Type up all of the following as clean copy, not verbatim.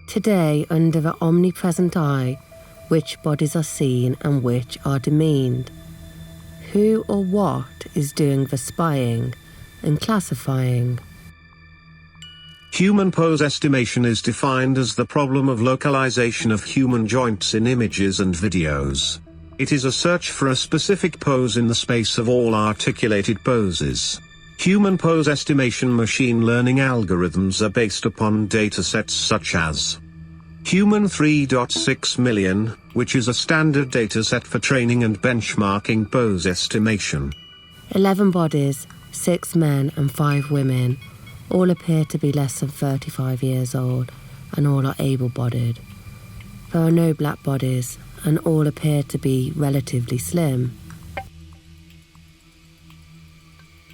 Today, under the omnipresent eye, which bodies are seen and which are demeaned? Who or what is doing the spying and classifying? Human pose estimation is defined as the problem of localization of human joints in images and videos. It is a search for a specific pose in the space of all articulated poses. Human pose estimation machine learning algorithms are based upon datasets such as Human 3.6 million, which is a standard dataset for training and benchmarking pose estimation. 11 bodies, 6 men and 5 women, all appear to be less than 35 years old, and all are able-bodied. There are no black bodies, and all appear to be relatively slim.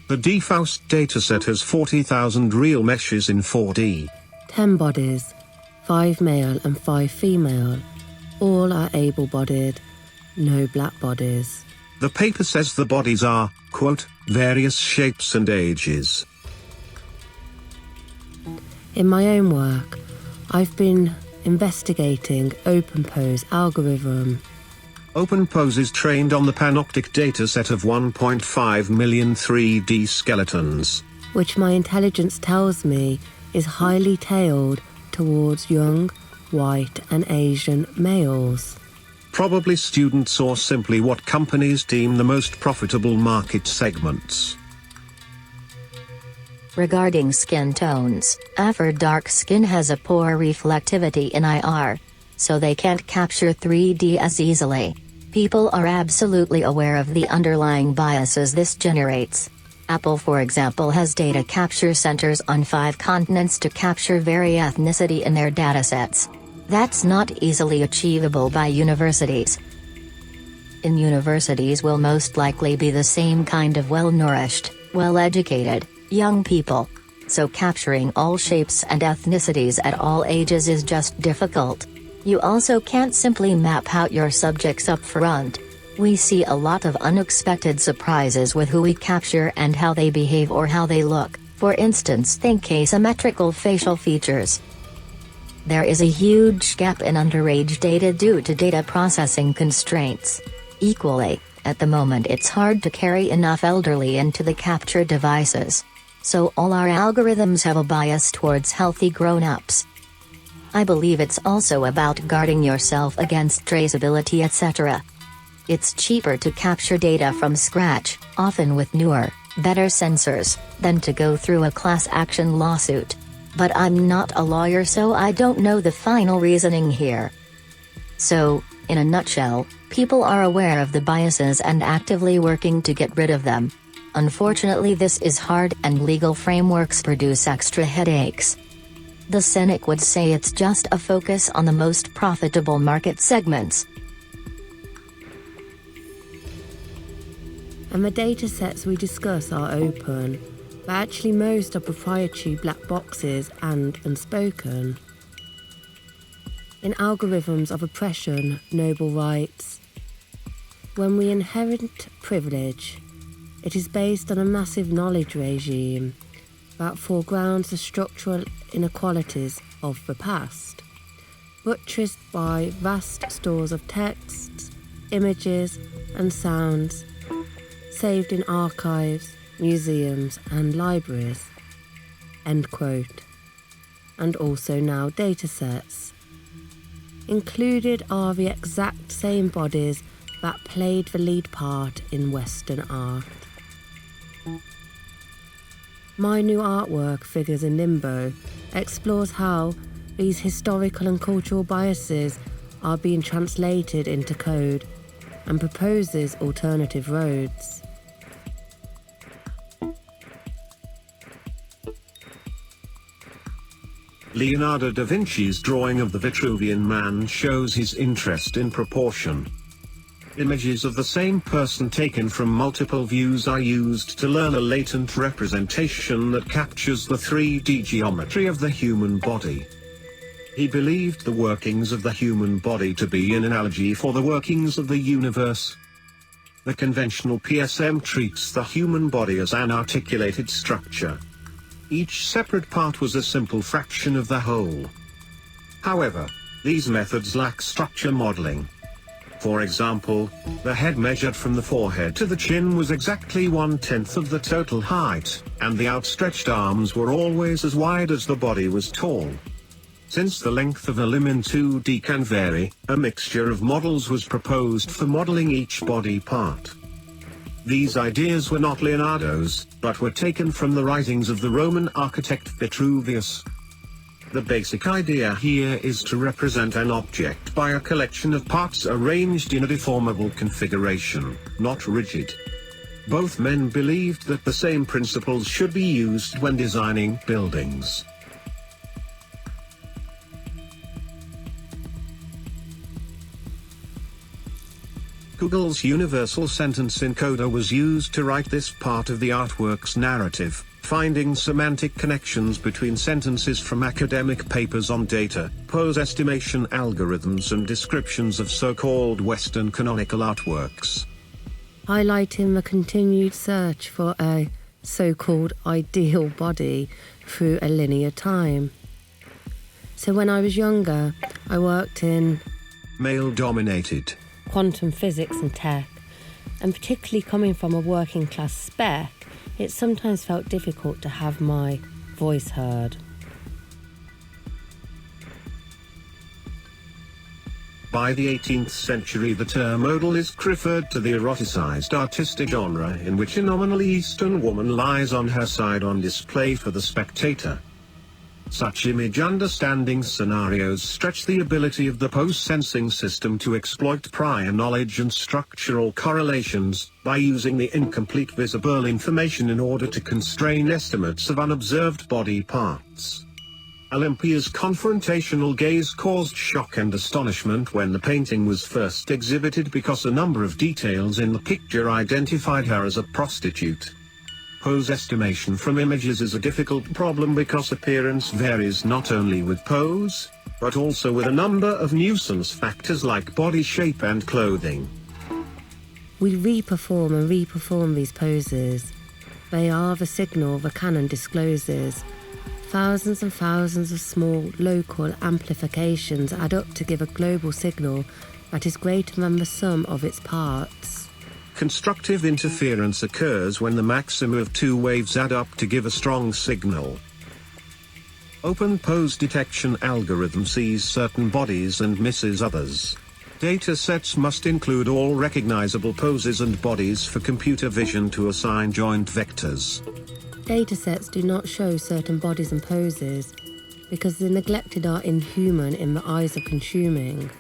The default dataset has 40,000 real meshes in 4D. 10 bodies, 5 male and 5 female, all are able-bodied, no black bodies. The paper says the bodies are, quote, various shapes and ages. In my own work, I've been investigating OpenPose algorithm. OpenPose is trained on the panoptic dataset of 1.5 million 3D skeletons, which my intelligence tells me is highly tailored towards young, white and Asian males. Probably students or simply what companies deem the most profitable market segments. Regarding skin tones, dark skin has a poor reflectivity in IR, so they can't capture 3D as easily. People are absolutely aware of the underlying biases this generates. Apple, for example, has data capture centers on 5 continents to capture very ethnicity in their datasets. That's not easily achievable by universities. In universities will most likely be the same kind of well-nourished, well-educated, young people. So capturing all shapes and ethnicities at all ages is just difficult. You also can't simply map out your subjects up front. We see a lot of unexpected surprises with who we capture and how they behave or how they look. For instance, think asymmetrical facial features. There is a huge gap in underage data due to data processing constraints. Equally, at the moment it's hard to carry enough elderly into the capture devices. So all our algorithms have a bias towards healthy grown-ups. I believe it's also about guarding yourself against traceability, etc. It's cheaper to capture data from scratch, often with newer, better sensors, than to go through a class action lawsuit. But I'm not a lawyer, so I don't know the final reasoning here. So, in a nutshell, people are aware of the biases and actively working to get rid of them. Unfortunately, this is hard, and legal frameworks produce extra headaches. The cynic would say it's just a focus on the most profitable market segments. And the datasets we discuss are open, but actually most are proprietary black boxes and unspoken. In algorithms of oppression, noble rights, when we inherit privilege, it is based on a massive knowledge regime that foregrounds the structural inequalities of the past, buttressed by vast stores of texts, images and sounds, saved in archives, museums and libraries." End quote. And also now datasets. Included are the exact same bodies that played the lead part in Western art. My new artwork, Figures in Limbo, explores how these historical and cultural biases are being translated into code and proposes alternative roads. Leonardo da Vinci's drawing of the Vitruvian man shows his interest in proportion. Images of the same person taken from multiple views are used to learn a latent representation that captures the 3D geometry of the human body. He believed the workings of the human body to be an analogy for the workings of the universe. The conventional PSM treats the human body as an articulated structure. Each separate part was a simple fraction of the whole. However, these methods lack structure modeling. For example, the head measured from the forehead to the chin was exactly 1/10 of the total height, and the outstretched arms were always as wide as the body was tall. Since the length of a limb in 2D can vary, a mixture of models was proposed for modeling each body part. These ideas were not Leonardo's, but were taken from the writings of the Roman architect Vitruvius. The basic idea here is to represent an object by a collection of parts arranged in a deformable configuration, not rigid. Both men believed that the same principles should be used when designing buildings. Google's universal sentence encoder was used to write this part of the artwork's narrative, finding semantic connections between sentences from academic papers on data, pose estimation algorithms and descriptions of so-called Western canonical artworks. Highlighting the continued search for a so-called ideal body through a linear time. So when I was younger, I worked in male-dominated quantum physics and tech, and particularly coming from a working class spec, it sometimes felt difficult to have my voice heard. By the 18th century, the term odalisque referred to the eroticized artistic genre in which a nominally Eastern woman lies on her side on display for the spectator. Such image understanding scenarios stretch the ability of the pose-sensing system to exploit prior knowledge and structural correlations, by using the incomplete visible information in order to constrain estimates of unobserved body parts. Olympia's confrontational gaze caused shock and astonishment when the painting was first exhibited because a number of details in the picture identified her as a prostitute. Pose estimation from images is a difficult problem because appearance varies not only with pose, but also with a number of nuisance factors like body shape and clothing. We re-perform and re-perform these poses. They are the signal the canon discloses. Thousands and thousands of small, local amplifications add up to give a global signal that is greater than the sum of its parts. Constructive interference occurs when the maximum of two waves add up to give a strong signal. Open pose detection algorithm sees certain bodies and misses others. Datasets must include all recognizable poses and bodies for computer vision to assign joint vectors. Datasets do not show certain bodies and poses because the neglected are inhuman in the eyes of consuming.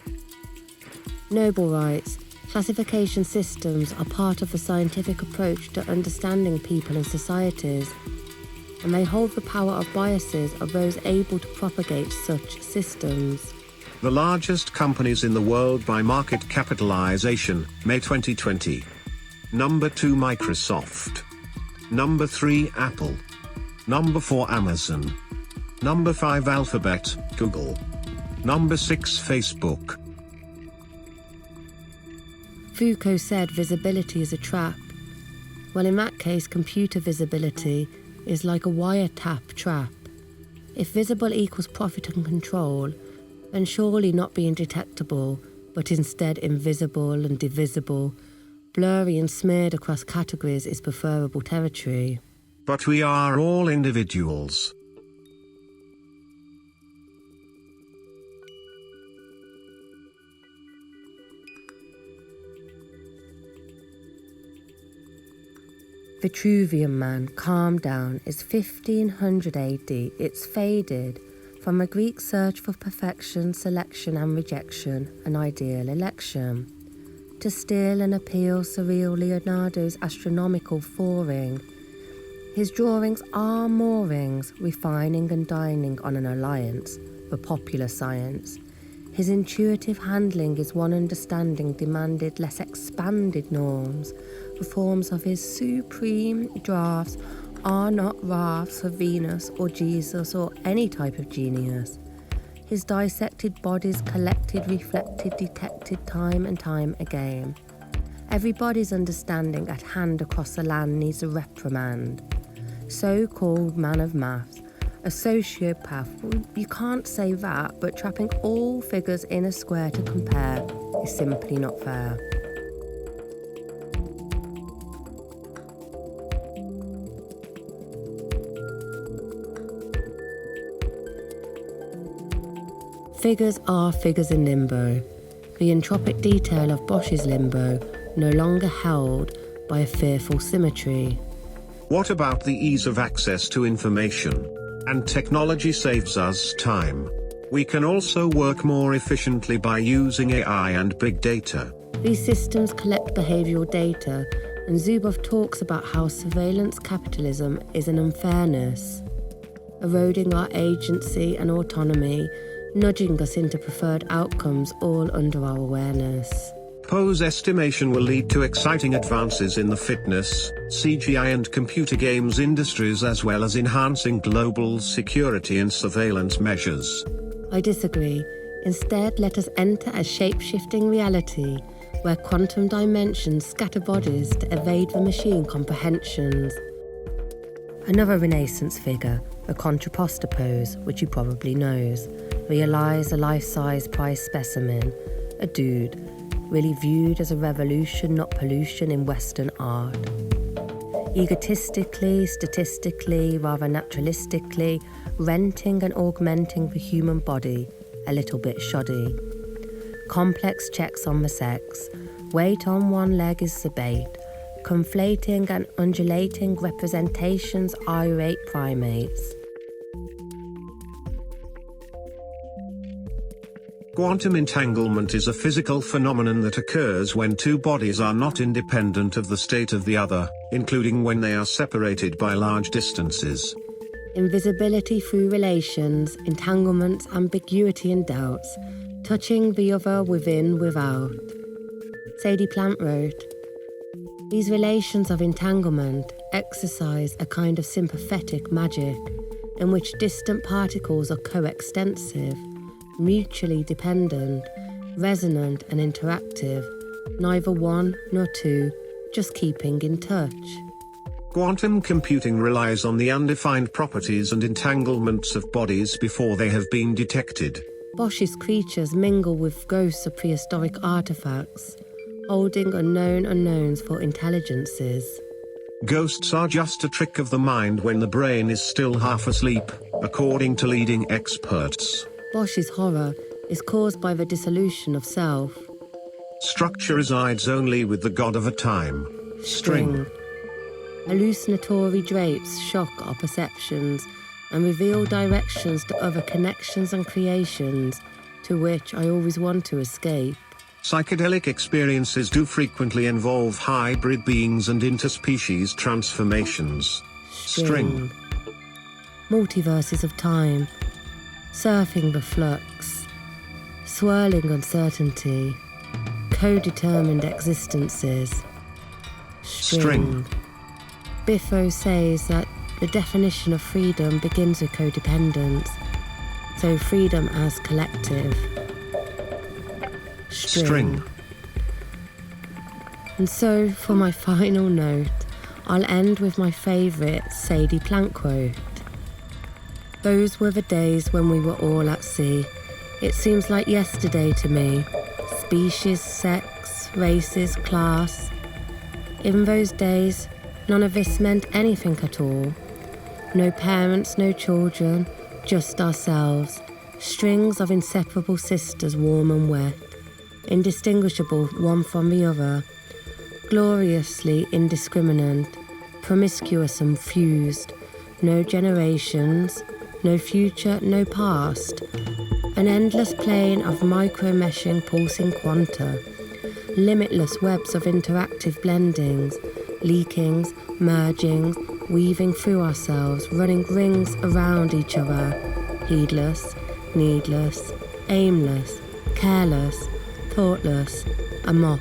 Noble writes, classification systems are part of the scientific approach to understanding people and societies, and they hold the power of biases of those able to propagate such systems. The largest companies in the world by market capitalization, May 2020. Number 2 Microsoft. Number 3 Apple. Number 4 Amazon. Number 5 Alphabet, Google. Number 6 Facebook. Foucault said visibility is a trap. Well, in that case, computer visibility is like a wiretap trap. If visible equals profit and control, then surely not being detectable, but instead invisible and divisible, blurry and smeared across categories is preferable territory. But we are all individuals. Vitruvian man, calm down. It's 1500 AD. It's faded from a Greek search for perfection, selection and rejection, an ideal election. To still and appeal surreal Leonardo's astronomical foring. His drawings are moorings, refining and dining on an alliance for popular science. His intuitive handling is one understanding demanded less expanded norms. The forms of his supreme drafts are not rafts for Venus or Jesus or any type of genius. His dissected bodies collected, reflected, detected time and time again. Everybody's understanding at hand across the land needs a reprimand. So-called man of maths, a sociopath, well, you can't say that, but trapping all figures in a square to compare is simply not fair. Figures are figures in Limbo. The entropic detail of Bosch's Limbo no longer held by a fearful symmetry. What about the ease of access to information? And technology saves us time. We can also work more efficiently by using AI and big data. These systems collect behavioural data, and Zuboff talks about how surveillance capitalism is an unfairness, eroding our agency and autonomy, nudging us into preferred outcomes all under our awareness. Pose estimation will lead to exciting advances in the fitness, CGI and computer games industries, as well as enhancing global security and surveillance measures. I disagree. Instead, let us enter a shape-shifting reality where quantum dimensions scatter bodies to evade the machine comprehensions. Another Renaissance figure, the contrapposta pose, which you probably knows, realize a life-size prize specimen, a dude, really viewed as a revolution, not pollution in Western art. Egotistically, statistically, rather naturalistically, renting and augmenting the human body, a little bit shoddy. Complex checks on the sex, weight on one leg is the bait, conflating and undulating representations irate primates. Quantum entanglement is a physical phenomenon that occurs when two bodies are not independent of the state of the other, including when they are separated by large distances. Invisibility through relations, entanglements, ambiguity and doubts, touching the other within, without. Sadie Plant wrote, "These relations of entanglement exercise a kind of sympathetic magic, in which distant particles are coextensive, mutually dependent, resonant and interactive, neither one nor two, just keeping in touch." Quantum computing relies on the undefined properties and entanglements of bodies before they have been detected. Bosch's creatures mingle with ghosts of prehistoric artifacts, holding unknown unknowns for intelligences. Ghosts are just a trick of the mind when the brain is still half asleep, according to leading experts. Bosch's horror is caused by the dissolution of self. Structure resides only with the god of a time. String. Hallucinatory drapes shock our perceptions and reveal directions to other connections and creations to which I always want to escape. Psychedelic experiences do frequently involve hybrid beings and interspecies transformations. String. Multiverses of time, surfing the flux, swirling uncertainty, co-determined existences. String. Biffo says that the definition of freedom begins with codependence, so freedom as collective. String. And so, for my final note, I'll end with my favourite Sadie Plant quote. "Those were the days when we were all at sea. It seems like yesterday to me. Species, sex, races, class. In those days, none of this meant anything at all. No parents, no children, just ourselves. Strings of inseparable sisters, warm and wet. Indistinguishable one from the other. Gloriously indiscriminate, promiscuous and fused. No generations, no future, no past. An endless plane of micro-meshing pulsing quanta. Limitless webs of interactive blendings, leakings, mergings, weaving through ourselves, running rings around each other. Heedless, needless, aimless, careless, thoughtless, amok.